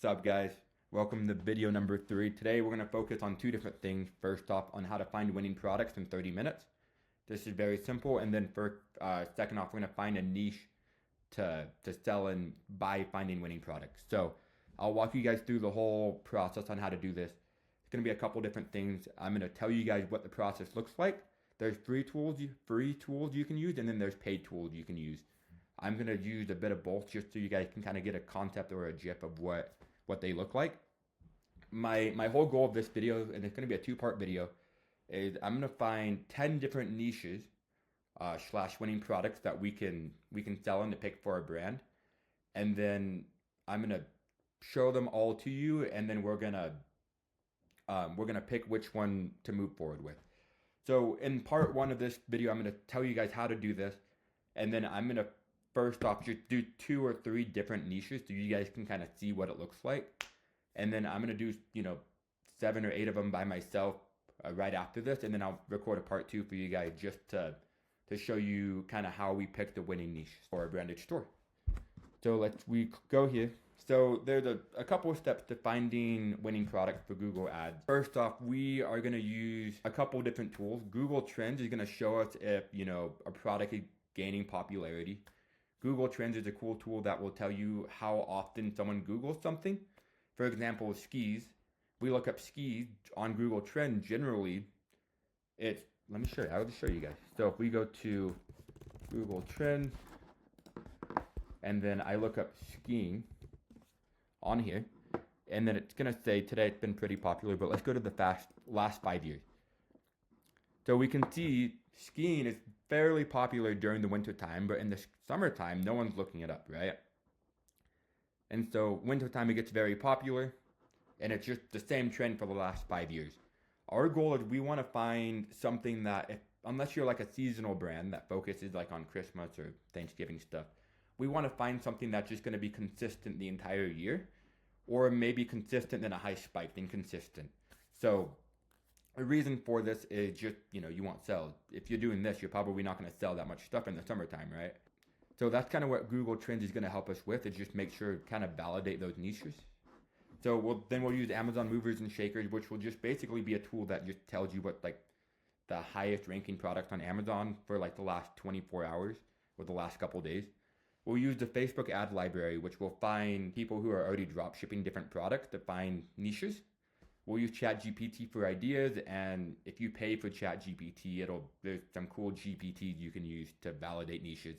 What's up, guys? Welcome to video number 3. Today we're going to focus on two different things. First off, on how to find winning products in 30 minutes. This is very simple. And then second off, we're going to find a niche to sell and by finding winning products. So I'll walk you guys through the whole process on how to do this. It's going to be a couple different things. I'm going to tell you guys what the process looks like. There's free tools you can use, and then there's paid tools you can use. I'm going to use a bit of both just so you guys can kind of get a concept or a gif of what they look like. My whole goal of this video, and it's going to be a two-part video, is I'm going to find 10 different niches slash winning products that we can sell and to pick for our brand. And then I'm going to show them all to you, and then we're going to pick which one to move forward with. So in part 1 of this video, I'm going to tell you guys how to do this, and then I'm going to first off just do 2 or 3 different niches so you guys can kind of see what it looks like. And then I'm going to do 7 or 8 of them by myself right after this, and then I'll record a part 2 for you guys just to show you kind of how we pick the winning niche for a branded store. So we go here. So there's a couple of steps to finding winning products for Google Ads. First off, we are going to use a couple different tools. Google Trends is going to show us if a product is gaining popularity. Google Trends is a cool tool that will tell you how often someone Googles something. For example, skis. We look up skis on Google Trends. Generally, let me show you. I'll just show you guys. So if we go to Google Trends, and then I look up skiing on here, and then it's gonna say today it's been pretty popular, but let's go to the last 5 years. So we can see skiing is fairly popular during the winter time, but in the summertime, no one's looking it up, right? And so wintertime, it gets very popular, and it's just the same trend for the last 5 years. Our goal is we want to find something that, unless you're like a seasonal brand that focuses like on Christmas or Thanksgiving stuff, we want to find something that's just going to be consistent the entire year, or maybe consistent in a high spike, inconsistent. So a reason for this is just, you won't sell. If you're doing this, you're probably not going to sell that much stuff in the summertime, right? So that's kind of what Google Trends is going to help us with, is just make sure kind of validate those niches. So we'll use Amazon Movers and Shakers, which will just basically be a tool that just tells you what like the highest ranking product on Amazon for like the last 24 hours or the last couple days. We'll use the Facebook ad library, which will find people who are already drop shipping different products to find niches. We'll use ChatGPT for ideas, and if you pay for ChatGPT, there's some cool GPTs you can use to validate niches.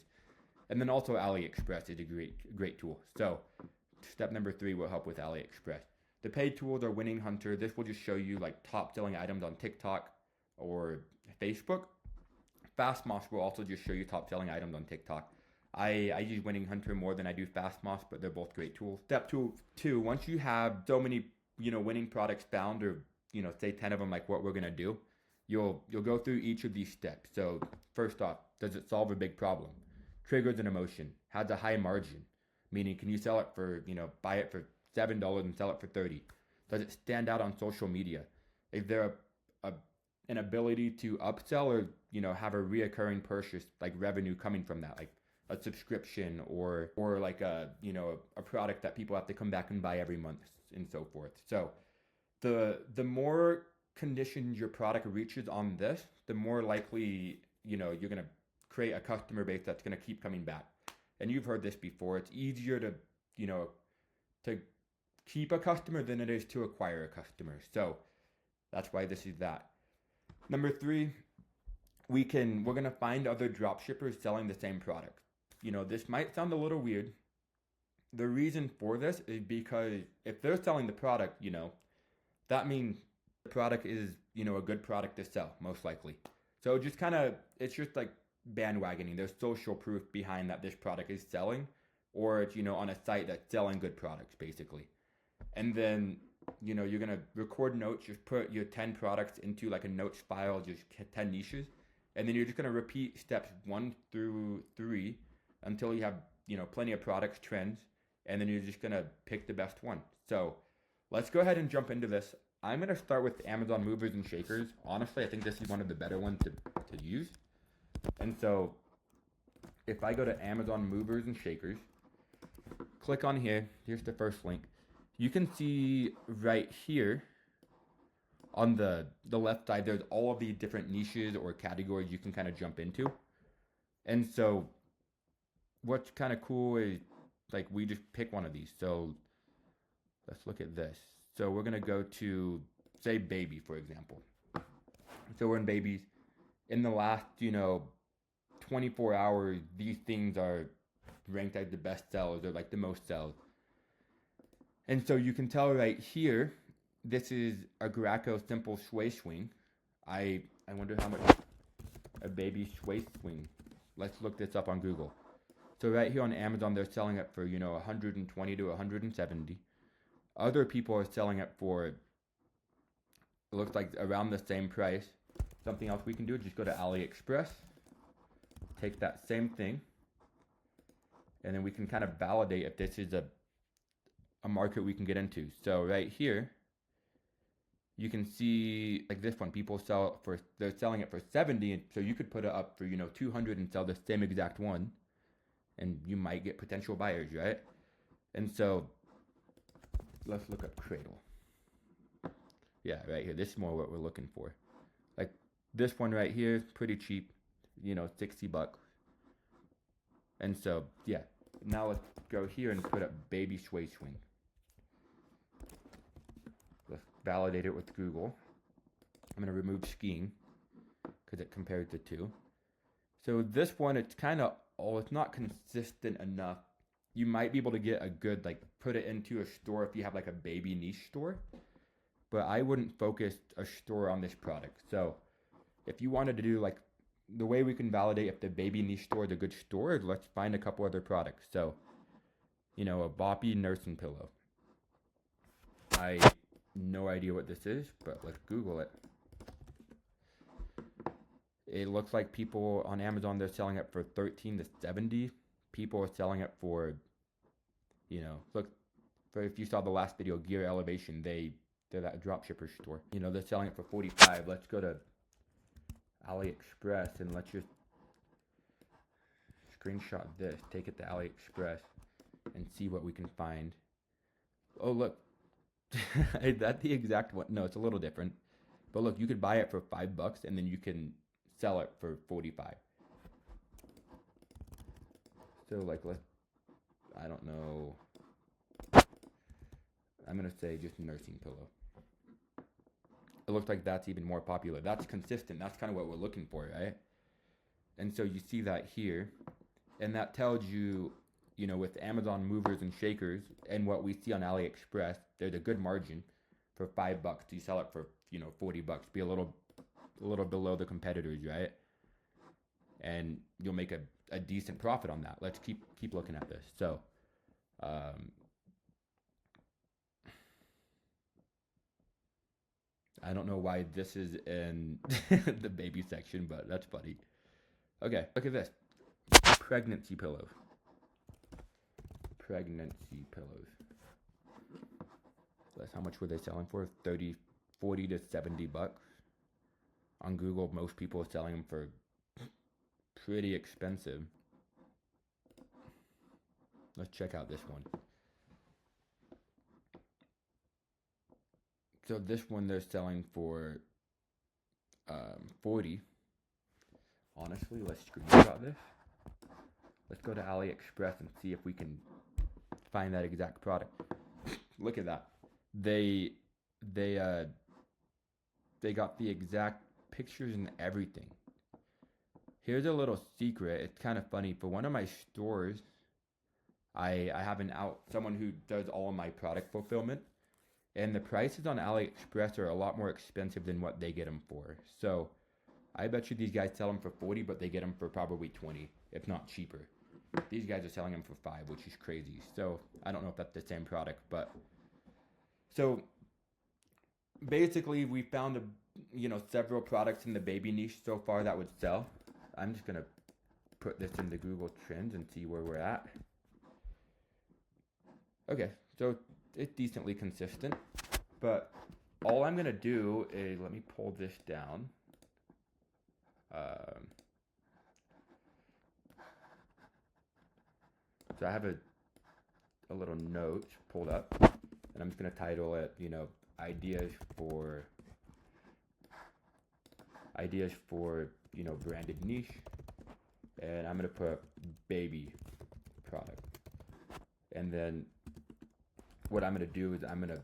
And then also AliExpress is a great tool. So step number 3 will help with AliExpress. The paid tools are Winning Hunter. This will just show you like top selling items on TikTok or Facebook. Fastmoss will also just show you top selling items on TikTok. I use Winning Hunter more than I do Fastmoss, but they're both great tools. Step 2, once you have so many winning products found, or say 10 of them, like what we're gonna do, you'll go through each of these steps. So first off, does it solve a big problem? Triggers an emotion, has a high margin, meaning can you sell it for, buy it for $7 and sell it for $30? Does it stand out on social media? Is there an ability to upsell or, have a reoccurring purchase, like revenue coming from that, like a subscription or like a product that people have to come back and buy every month and so forth. So the more conditions your product reaches on this, the more likely, you're going to create a customer base that's going to keep coming back. And you've heard this before. It's easier to keep a customer than it is to acquire a customer. So that's why this is that. Number 3, we're going to find other dropshippers selling the same product. This might sound a little weird. The reason for this is because if they're selling the product, that means the product is, a good product to sell, most likely. So it's just like bandwagoning. There's social proof behind that this product is selling, or it's, on a site that's selling good products, basically. And then, you're going to record notes, just put your 10 products into like a notes file, just 10 niches. And then you're just going to repeat steps 1 through 3 until you have, plenty of products, trends, and then you're just going to pick the best one. So let's go ahead and jump into this. I'm going to start with Amazon Movers and Shakers. Honestly, I think this is one of the better ones to use. And so if I go to Amazon Movers and Shakers, click on here, here's the first link. you can see right here on the left side, there's all of these different niches or categories you can kind of jump into. And so what's kind of cool is like we just pick one of these. So let's look at this. So we're going to go to, say, baby, for example. So we're in babies. In the last, 24 hours, these things are ranked as the best sellers or like the most sells. And so you can tell right here, this is a Graco simple sway swing. I wonder how much a baby sway swing. Let's look this up on Google. So right here on Amazon, they're selling it for, 120 to 170. Other people are selling it for, it looks like around the same price. Something else we can do is just go to AliExpress, take that same thing, and then we can kind of validate if this is a market we can get into. So right here, you can see like this one, people sell for, they're selling it for 70, and so you could put it up for 200 and sell the same exact one, and you might get potential buyers, right? And so let's look up Cradle. Yeah, right here. This is more what we're looking for. Like this one right here is pretty cheap, $60. And so yeah, now let's go here and put up baby sway swing. Let's validate it with Google. I'm going to remove skiing because it compared the two. So this one, it's kind of, it's not consistent enough. You might be able to get a good, like, put it into a store if you have like a baby niche store. But I wouldn't focus a store on this product. So if you wanted to do like, the way we can validate if the baby niche store is a good store is let's find a couple other products. So, a boppy nursing pillow. I no idea what this is, but let's Google it. It looks like people on Amazon, they're selling it for 13 to 70. People are selling it for, look, for if you saw the last video, Gear Elevation, they're that dropshipper store. They're selling it for 45. Let's go to AliExpress and let's just screenshot this, take it to AliExpress and see what we can find. Oh, look. Is that the exact one? No, it's a little different. But look, you could buy it for $5 and then you can sell it for 45. So like, I don't know. I'm going to say just nursing pillow. It looks like that's even more popular. That's consistent. That's kind of what we're looking for, right? And so you see that here. And that tells you, with Amazon movers and shakers and what we see on AliExpress, there's a good margin for $5. You sell it for, $40. Be a little below the competitors, right? And you'll make a decent profit on that. Let's keep looking at this. So, I don't know why this is in the baby section, but that's funny. Okay, look at this. Pregnancy pillows. Pregnancy pillows. That's how much were they selling for? 30, 40 to $70. On Google, most people are selling them for pretty expensive. Let's check out this one. So this one they're selling for 40. Honestly, let's screenshot this. Let's go to AliExpress and see if we can find that exact product. Look at that. They got the exact pictures and everything. Here's a little secret. It's kind of funny. For one of my stores, I have someone who does all of my product fulfillment. And the prices on AliExpress are a lot more expensive than what they get them for. So I bet you these guys sell them for 40, but they get them for probably 20, if not cheaper. These guys are selling them for 5, which is crazy. So I don't know if that's the same product, but so basically we found several products in the baby niche so far that would sell. I'm just gonna put this into Google Trends and see where we're at. Okay, so it's decently consistent, but all I'm gonna do is let me pull this down. So I have a little note pulled up, and I'm just going to title it, ideas for, branded niche. And I'm going to put baby product. And then what I'm going to do is I'm going to,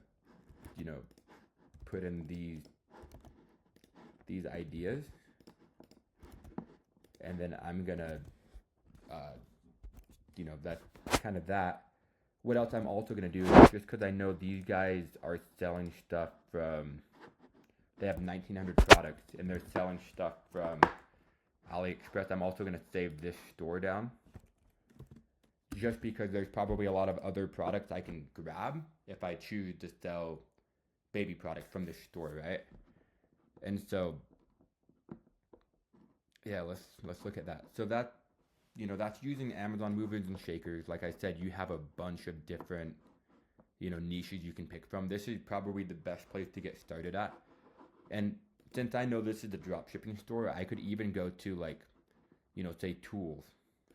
put in these ideas. And then I'm going to, that's kind of that. What else I'm also going to do is, just because I know these guys are selling stuff from, they have 1,900 products and they're selling stuff from AliExpress, I'm also going to save this store down. Just because there's probably a lot of other products I can grab if I choose to sell baby products from this store, right? And so, yeah, let's look at that. So that, that's using Amazon movers and shakers. Like I said, you have a bunch of different, niches you can pick from. This is probably the best place to get started at. And since I know this is a dropshipping store, I could even go to like, say tools,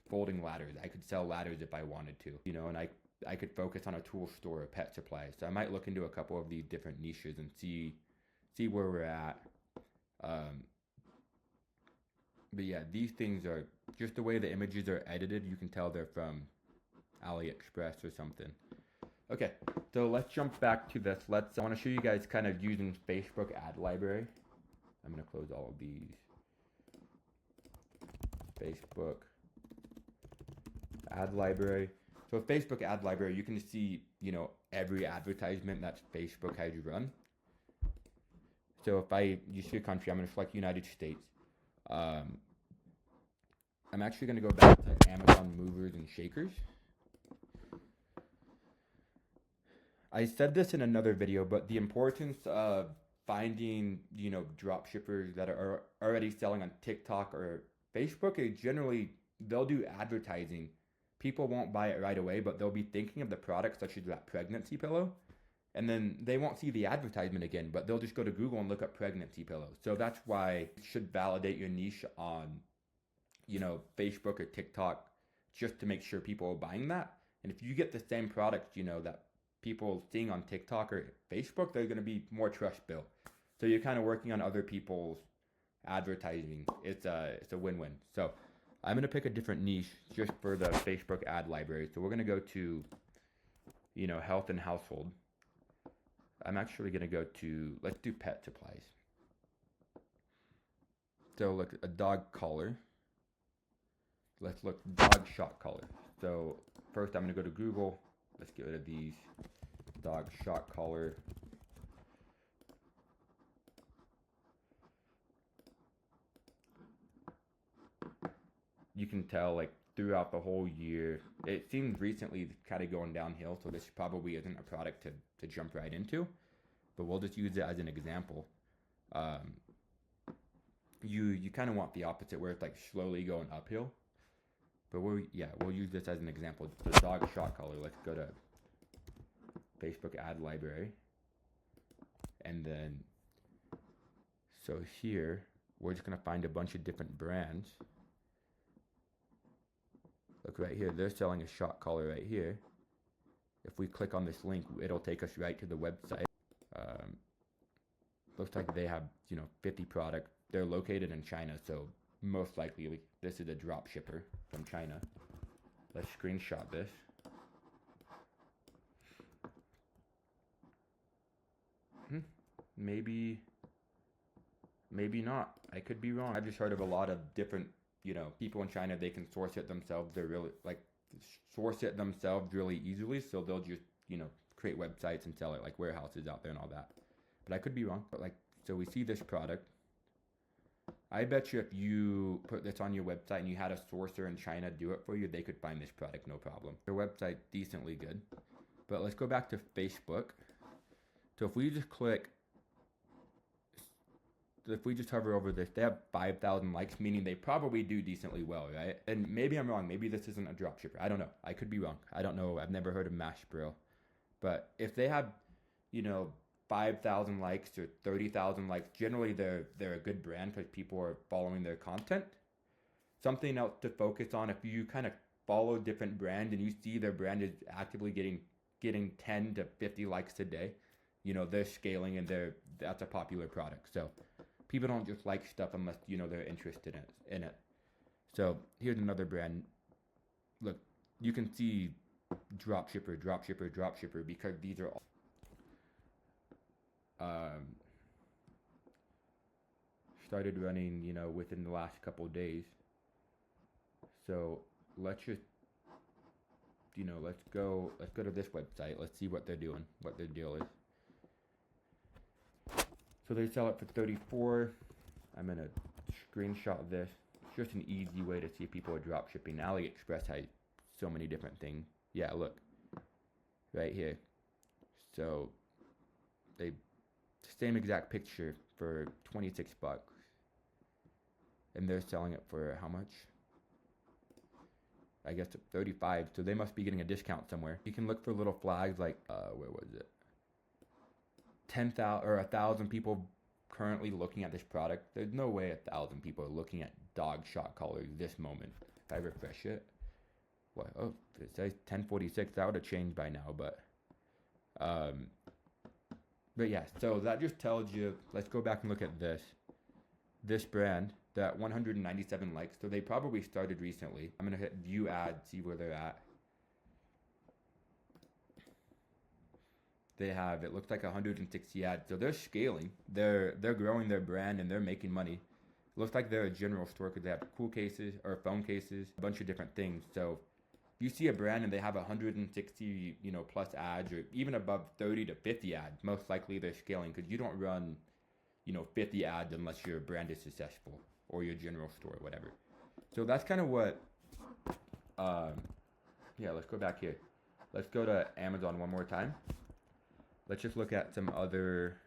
folding ladders. I could sell ladders if I wanted to, and I could focus on a tool store or pet supplies. So I might look into a couple of these different niches and see where we're at. But yeah, these things are just the way the images are edited. You can tell they're from AliExpress or something. Okay, so let's jump back to this. I want to show you guys kind of using Facebook ad library. I'm going to close all of these. Facebook ad library. So Facebook ad library, you can see, every advertisement that Facebook has run. So if you see a country, I'm going to select United States. I'm actually going to go back to Amazon movers and shakers. I said this in another video, but the importance of finding, drop shippers that are already selling on TikTok or Facebook is generally, they'll do advertising. People won't buy it right away, but they'll be thinking of the product, such as that pregnancy pillow. And then they won't see the advertisement again, but they'll just go to Google and look up pregnancy pillows. So that's why you should validate your niche on, Facebook or TikTok, just to make sure people are buying that. And if you get the same product, that people seeing on TikTok or Facebook, they're going to be more trust built. So you're kind of working on other people's advertising. It's a win-win. So I'm going to pick a different niche just for the Facebook ad library. So we're going to go to, health and household. I'm actually going to go to, let's do pet supplies. So look, a dog collar. Let's look dog shock collar. So first I'm going to go to Google. Let's get rid of these. Dog shock collar. You can tell like throughout the whole year, it seems recently kind of going downhill. So this probably isn't a product to jump right into, but we'll just use it as an example. You kind of want the opposite where it's like slowly going uphill. But we'll use this as an example. The dog shock collar. Let's go to Facebook ad library. And then, so here, we're just going to find a bunch of different brands. Look right here, they're selling a shock collar right here. If we click on this link, it'll take us right to the website. Looks like they have, 50 products. They're located in China, so most likely this is a drop shipper from China. Let's screenshot this. Maybe not. I could be wrong. I've just heard of a lot of different, people in China, they can source it themselves. They're really source it themselves really easily. So they'll just, create websites and sell it like warehouses out there and all that. But I could be wrong. But so we see this product. I bet you if you put this on your website and you had a sourcer in China do it for you, they could find this product no problem. Their website's decently good. But let's go back to Facebook. So if we just hover over this, they have 5,000 likes, meaning they probably do decently well, right? And maybe I'm wrong. Maybe this isn't a dropshipper. I don't know. I could be wrong. I don't know. I've never heard of Mashbro. But if they have, 5,000 likes or 30,000 likes, generally they're a good brand because people are following their content. Something else to focus on, if you kind of follow different brands and you see their brand is actively getting getting 10 to 50 likes a day, they're scaling and that's a popular product. So people don't just like stuff unless, they're interested in it. So here's another brand. Look, you can see dropshipper, dropshipper, dropshipper, because these are all started running, within the last couple days. So let's just, let's go to this website. Let's see what they're doing, what their deal is. So they sell it for 34. I'm gonna screenshot this. It's just an easy way to see if people are drop shipping. AliExpress has so many different things. Yeah, look, right here. So they same exact picture for 26 bucks, and they're selling it for how much? I guess 35. So they must be getting a discount somewhere. You can look for little flags like where was it? 10,000 or 1,000 people currently looking at this product. There's no way 1,000 people are looking at dog shot collars this moment. If I refresh it, what? Oh, it says 1046. That would have changed by now, but yeah. So that just tells you. Let's go back and look at this brand. That 197 likes. So they probably started recently. I'm gonna hit view ads, see where they're at. They have, it looks like 160 ads. So they're scaling. They're growing their brand and they're making money. Looks like they're a general store because they have cool cases or phone cases, a bunch of different things. So if you see a brand and they have 160, plus ads, or even above 30 to 50 ads, most likely they're scaling, because you don't run, 50 ads unless your brand is successful or your general store or whatever. So that's kind of what, yeah, let's go back here. Let's go to Amazon one more time. Let's just look at some other,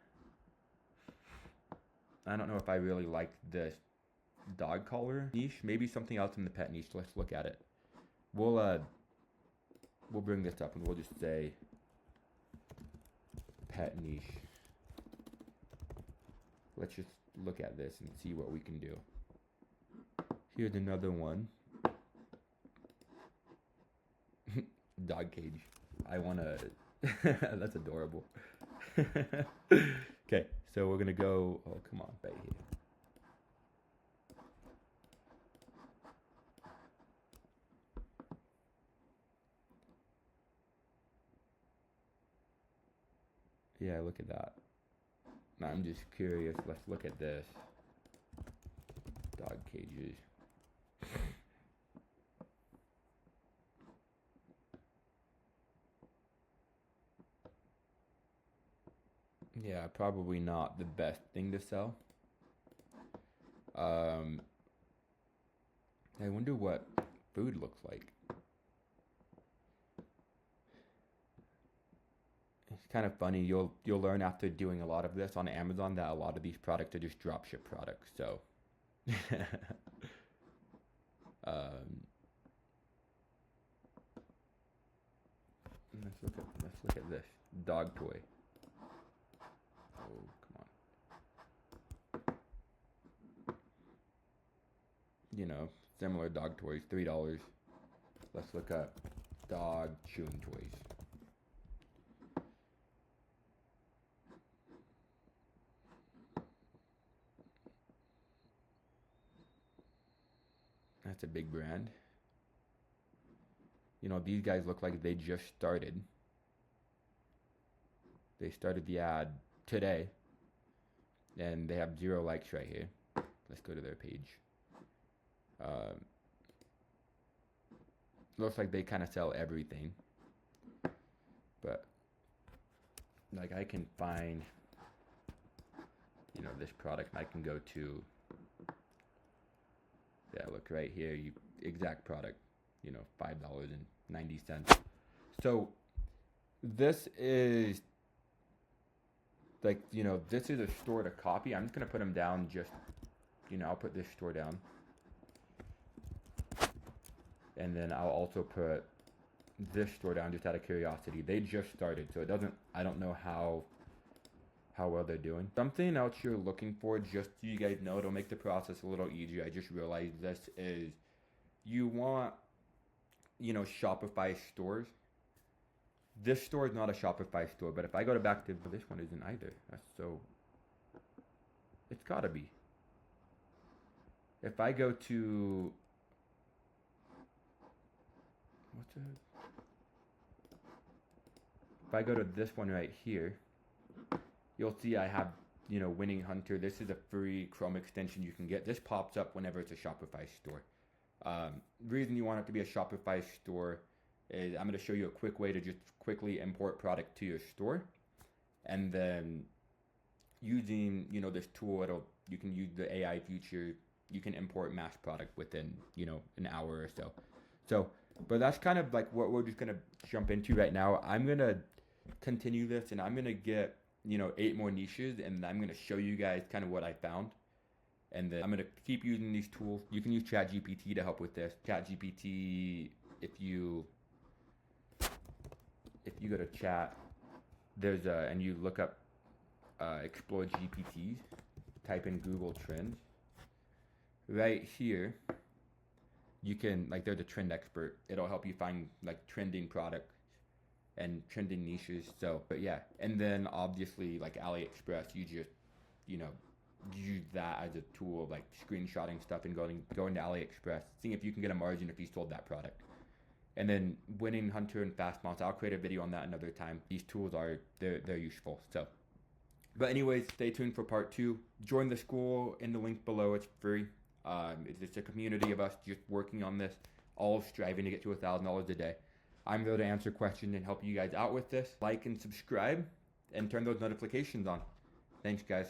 I don't know if I really like this dog collar niche. Maybe something else in the pet niche. Let's look at it. We'll bring this up and we'll just say pet niche. Let's just look at this and see what we can do. Here's another one. Dog cage. I want to... That's adorable. Okay, so we're going to go... Oh, come on, right here. Yeah, look at that. I'm just curious. Let's look at this. Dog cages. Yeah, probably not the best thing to sell. I wonder what food looks like. It's kind of funny. You'll learn after doing a lot of this on Amazon that a lot of these products are just dropship products. So, let's look at this dog toy. Oh, come on. Similar dog toys, $3. Let's look up dog chewing toys. That's a big brand. These guys look like they just started. They started the ad today. And they have 0 likes right here. Let's go to their page. Looks like they kind of sell everything. But, like, I can find, this product. I can go to... Yeah, look right here, exact product, $5.90. So this is like, this is a store to copy. I'm just going to put them down just, I'll put this store down. And then I'll also put this store down just out of curiosity. They just started, so I don't know how well they're doing. Something else you're looking for, just so you guys know, it'll make the process a little easier. I just realized this is, you want, Shopify stores, This store is not a Shopify store, but if I go to back to this one isn't either. It's gotta be. If I go to if I go to this one right here, you'll see I have, Winning Hunter. This is a free Chrome extension you can get. This pops up whenever it's a Shopify store. The reason you want it to be a Shopify store is I'm going to show you a quick way to just quickly import product to your store. And then using, this tool, you can use the AI feature. You can import mass product within, an hour or so. But that's kind of like what we're just going to jump into right now. I'm going to continue this and I'm going to get, 8 more niches, and I'm going to show you guys kind of what I found. And then I'm going to keep using these tools. You can use ChatGPT to help with this. ChatGPT, if you go to chat, and you look up explore GPTs, type in Google Trends. Right here, you can, there's a trend expert. It'll help you find trending products and trending niches. But yeah, and then obviously AliExpress, you just, use that as a tool of screenshotting stuff and going to AliExpress, seeing if you can get a margin if you sold that product. And then Winning Hunter and Fast Mounts, I'll create a video on that another time. These tools they're useful. But anyways, stay tuned for part 2. Join the Skool in the link below. It's free. It's a community of us just working on this, all striving to get to $1,000 a day. I'm there to answer questions and help you guys out with this. Like and subscribe and turn those notifications on. Thanks, guys.